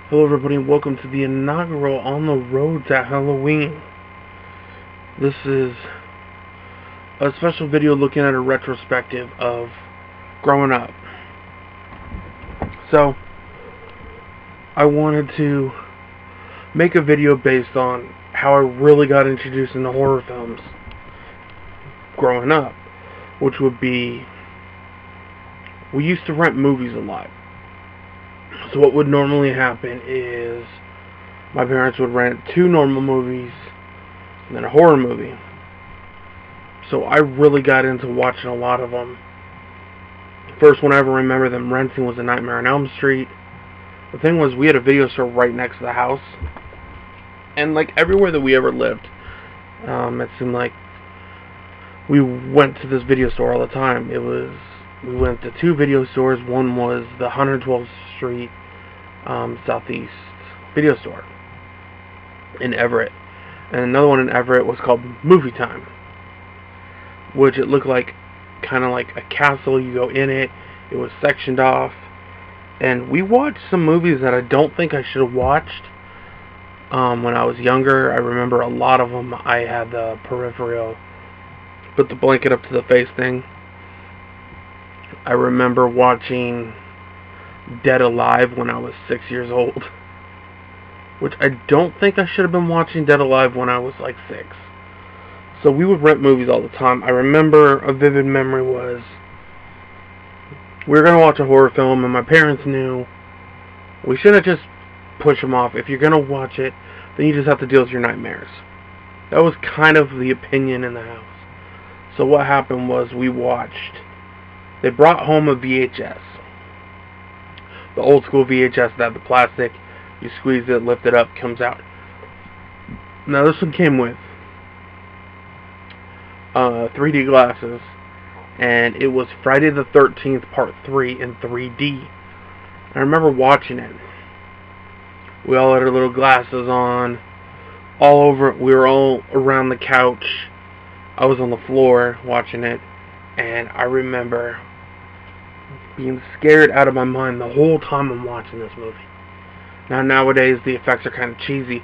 Hello everybody and welcome to the inaugural On the Roads at Halloween. This is a special video looking at a retrospective of growing up. So, I wanted to make a video based on how I really got introduced into horror films growing up, which would be, we used to rent movies a lot. So what would normally happen is my parents would rent 2 normal movies and then a horror movie. So I really got into watching a lot of them. The first one I ever remember them renting was A Nightmare on Elm Street. The thing was, we had a video store right next to the house. And like everywhere that we ever lived, it seemed like we went to this video store all the time. We went to 2 video stores. One was the 112th Street Southeast video store in Everett, and another one in Everett was called Movie Time, which it looked like kind of like a castle. You go in it. It was sectioned off, and we watched some movies that I don't think I should have watched when I was younger. I remember a lot of them. I had the peripheral, put the blanket up to the face thing. I remember watching Dead Alive when I was 6 years old, which I don't think I should have been watching Dead Alive when I was like 6. So we would rent movies all the time. I remember a vivid memory was we were going to watch a horror film and my parents knew we shouldn't just push them off. If you're going to watch it, then you just have to deal with your nightmares. That was kind of the opinion in the house. So what happened was they brought home a VHS. The old school VHS that had the plastic. You squeeze it, lift it up, comes out. Now this one came with 3D glasses. And it was Friday the 13th Part 3 in 3D. I remember watching it. We all had our little glasses on. All over. We were all around the couch. I was on the floor watching it. And I remember being scared out of my mind the whole time I'm watching this movie. Now nowadays the effects are kind of cheesy,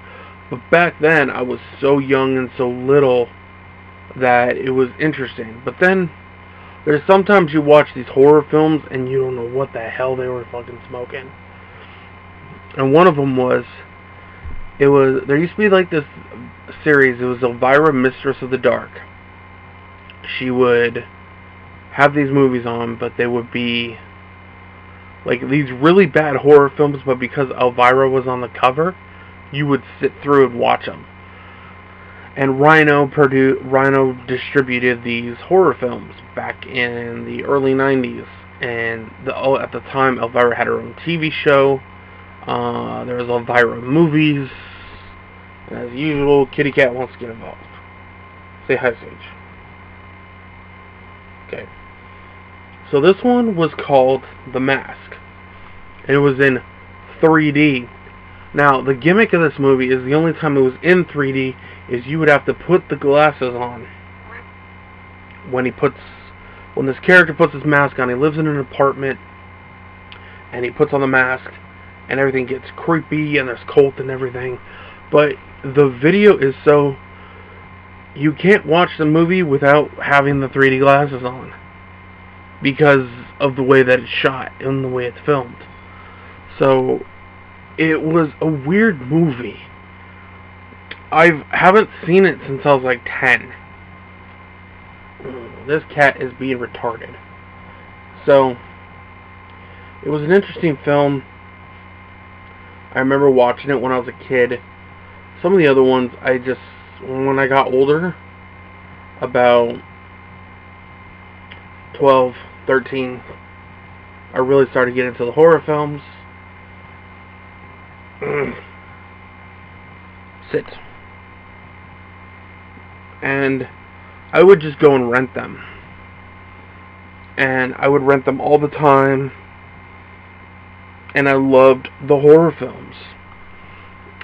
but back then I was so young and so little that it was interesting. But then there's sometimes you watch these horror films and you don't know what the hell they were fucking smoking. And one of them was, there used to be like this series. It was Elvira, Mistress of the Dark. She would have these movies on, but they would be like these really bad horror films, but because Elvira was on the cover, you would sit through and watch them. And Rhino distributed these horror films back in the early 90s. And at the time, Elvira had her own TV show. There was Elvira movies. And as usual, Kitty Cat wants to get involved. Say hi, Sage. Okay. So this one was called The Mask. It was in 3D. Now, the gimmick of this movie is the only time it was in 3D is you would have to put the glasses on. When this character puts his mask on, he lives in an apartment, and he puts on the mask, and everything gets creepy, and there's cult and everything. But the video is so... you can't watch the movie without having the 3D glasses on, because of the way that it's shot and the way it's filmed. So it was a weird movie. I haven't seen it since I was like 10. This cat is being retarded. So it was an interesting film. I remember watching it when I was a kid. Some of the other ones when I got older, about 12, 13, I really started getting into the horror films. Sit. And I would just go and rent them. And I would rent them all the time. And I loved the horror films.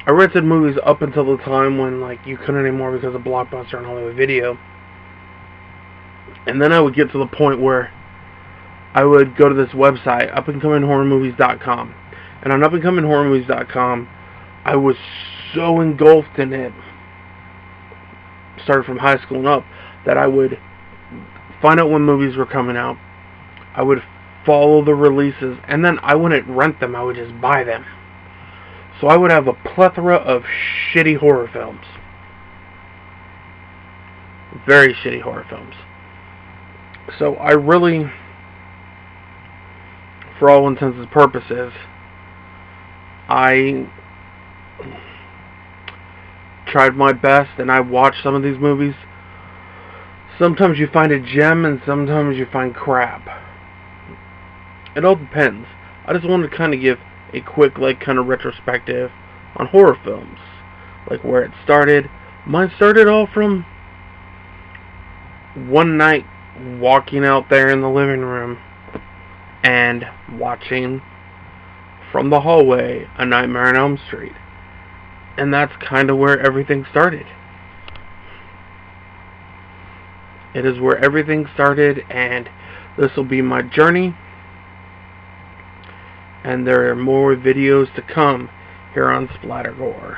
I rented movies up until the time when like you couldn't anymore because of Blockbuster and Hollywood Video. And then I would get to the point where I would go to this website, upandcominghorrormovies.com, And on upandcominghorrormovies.com, I was so engulfed in it, started from high school and up, that I would find out when movies were coming out. I would follow the releases, and then I wouldn't rent them, I would just buy them. So I would have a plethora of shitty horror films. Very shitty horror films. So I really, for all intents and purposes, I tried my best, and I watched some of these movies. Sometimes you find a gem, and sometimes you find crap. It all depends. I just wanted to kind of give a quick, kind of retrospective on horror films. Like, where it started. Mine started all from one night walking out there in the living room and watching from the hallway A Nightmare on Elm Street. And that's kind of where everything started. It is where everything started, and this will be my journey. And there are more videos to come here on Splattergore.